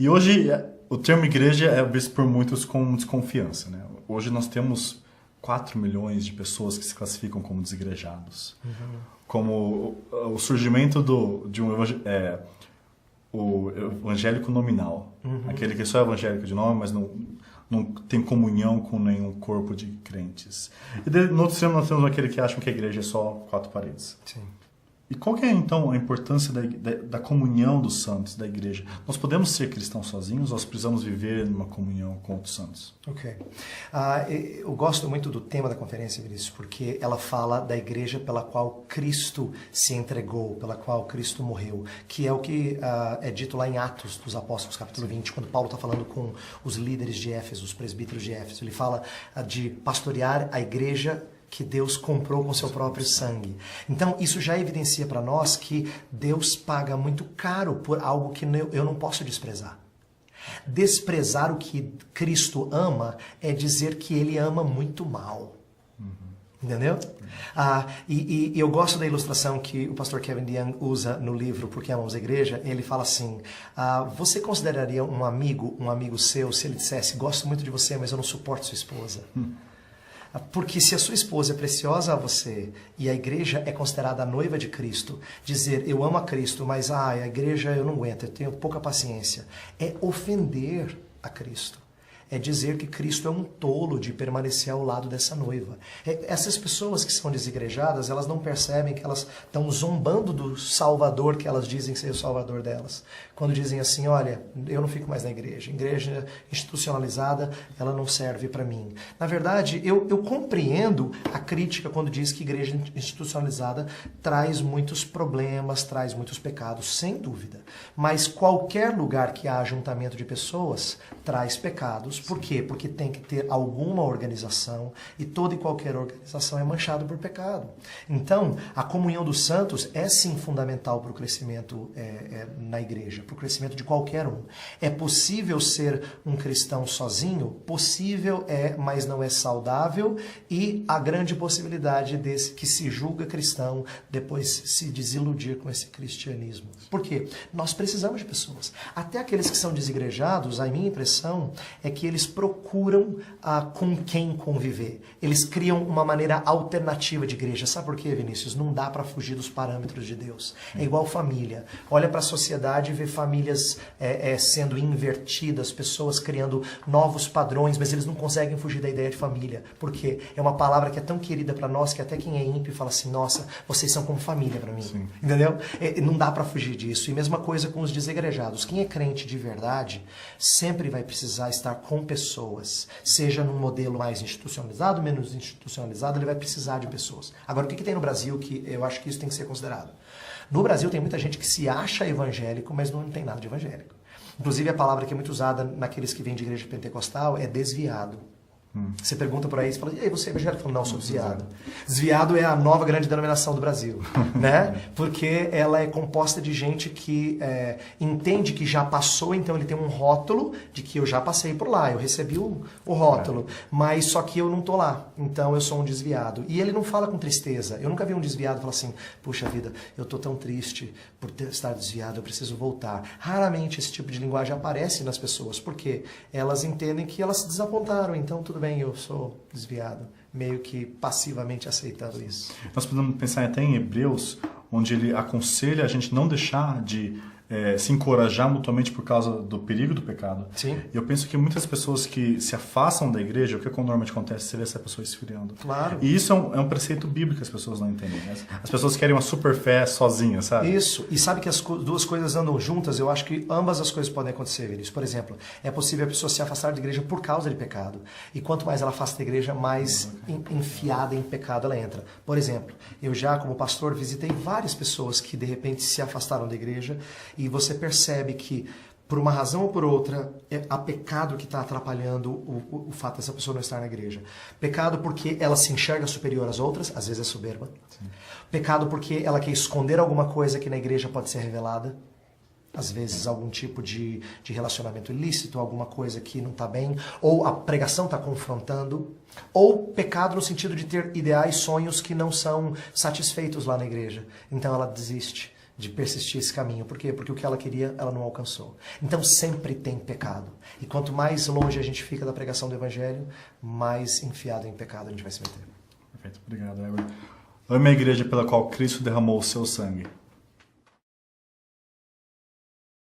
E hoje o termo igreja é visto por muitos com desconfiança, né? Hoje nós temos 4 milhões de pessoas que se classificam como desigrejados. Como o surgimento de um o evangélico nominal. Aquele que só é evangélico de nome, mas não tem comunhão com nenhum corpo de crentes. E no outro extremo nós temos aquele que acham que a igreja é só 4 paredes. Sim. E qual que é, então, a importância da comunhão dos santos, da igreja? Nós podemos ser cristãos sozinhos ou nós precisamos viver numa comunhão com outros santos? Ok. Eu gosto muito do tema da conferência, Vinícius, porque ela fala da igreja pela qual Cristo se entregou, pela qual Cristo morreu, que é o que é dito lá em Atos dos Apóstolos, capítulo 20, quando Paulo está falando com os líderes de Éfeso, os presbíteros de Éfeso. Ele fala de pastorear a igreja que Deus comprou com seu próprio sangue. Então, isso já evidencia para nós que Deus paga muito caro por algo que eu não posso desprezar. Desprezar o que Cristo ama é dizer que Ele ama muito mal. Entendeu? E eu gosto da ilustração que o pastor Kevin DeYoung usa no livro Porque Amamos a Igreja. Ele fala assim, você consideraria um amigo seu, se ele dissesse, gosto muito de você, mas eu não suporto sua esposa? Porque se a sua esposa é preciosa a você e a igreja é considerada a noiva de Cristo, dizer eu amo a Cristo, mas a igreja eu não aguento, eu tenho pouca paciência, é ofender a Cristo. É dizer que Cristo é um tolo de permanecer ao lado dessa noiva. Essas pessoas que são desigrejadas, elas não percebem que elas estão zombando do Salvador que elas dizem ser o Salvador delas. Quando dizem assim, olha, eu não fico mais na igreja. Igreja institucionalizada, ela não serve para mim. Na verdade, eu compreendo a crítica quando diz que igreja institucionalizada traz muitos problemas, traz muitos pecados, sem dúvida. Mas qualquer lugar que há ajuntamento de pessoas traz pecados. Por quê? Porque tem que ter alguma organização e toda e qualquer organização é manchada por pecado. Então, a comunhão dos santos é sim fundamental para o crescimento na igreja, para o crescimento de qualquer um. É possível ser um cristão sozinho? Possível é, mas não é saudável, e a grande possibilidade desse que se julga cristão depois se desiludir com esse cristianismo. Por quê? Nós precisamos de pessoas. Até aqueles que são desigrejados, a minha impressão é que eles procuram com quem conviver. Eles criam uma maneira alternativa de igreja. Sabe por quê, Vinícius? Não dá para fugir dos parâmetros de Deus. É igual família. Olha para a sociedade e vê famílias sendo invertidas, pessoas criando novos padrões, mas eles não conseguem fugir da ideia de família. Por quê? É uma palavra que é tão querida para nós que até quem é ímpio fala assim, nossa, vocês são como família para mim. Sim. Entendeu? Não dá para fugir disso. E mesma coisa com os desigrejados. Quem é crente de verdade sempre vai precisar estar com pessoas, seja num modelo mais institucionalizado, menos institucionalizado, ele vai precisar de pessoas. Agora, o que tem no Brasil que eu acho que isso tem que ser considerado? No Brasil tem muita gente que se acha evangélico, mas não tem nada de evangélico. Inclusive, a palavra que é muito usada naqueles que vêm de igreja pentecostal é desviado. Você pergunta por aí, você fala, e aí, você é evangélico? Falo, não, sou desviado. Desviado é a nova grande denominação do Brasil, né? Porque ela é composta de gente que entende que já passou, então ele tem um rótulo de que eu já passei por lá, eu recebi o rótulo, mas só que eu não tô lá, então eu sou um desviado. E ele não fala com tristeza. Eu nunca vi um desviado falar assim, puxa vida, eu tô tão triste por estar desviado, eu preciso voltar. Raramente esse tipo de linguagem aparece nas pessoas, porque elas entendem que elas se desapontaram, então tudo bem, eu sou desviado, meio que passivamente aceitando isso. Nós podemos pensar até em Hebreus, onde ele aconselha a gente não deixar de se encorajar mutuamente por causa do perigo do pecado. Sim. Eu penso que muitas pessoas que se afastam da igreja, o que normalmente acontece? Você vê essa pessoa esfriando. Claro. E isso é um preceito bíblico que as pessoas não entendem. Né? As pessoas querem uma super fé sozinha, sabe? Isso. E sabe que as duas coisas andam juntas? Eu acho que ambas as coisas podem acontecer, Vinícius. Por exemplo, é possível a pessoa se afastar da igreja por causa de pecado. E quanto mais ela afasta da igreja, mais enfiada em pecado ela entra. Por exemplo, eu já, como pastor, visitei várias pessoas que de repente se afastaram da igreja e você percebe que, por uma razão ou por outra, há pecado que está atrapalhando o fato dessa pessoa não estar na igreja. Pecado porque ela se enxerga superior às outras, às vezes é soberba. Sim. Pecado porque ela quer esconder alguma coisa que na igreja pode ser revelada. Às vezes algum tipo de relacionamento ilícito, alguma coisa que não está bem, ou a pregação está confrontando, ou pecado no sentido de ter ideais, sonhos que não são satisfeitos lá na igreja. Então ela desiste. de persistir esse caminho. Por quê? Porque o que ela queria, ela não alcançou. Então sempre tem pecado. E quanto mais longe a gente fica da pregação do Evangelho, mais enfiado em pecado a gente vai se meter. Perfeito, obrigado, Edward. Ame a igreja pela qual Cristo derramou o seu sangue.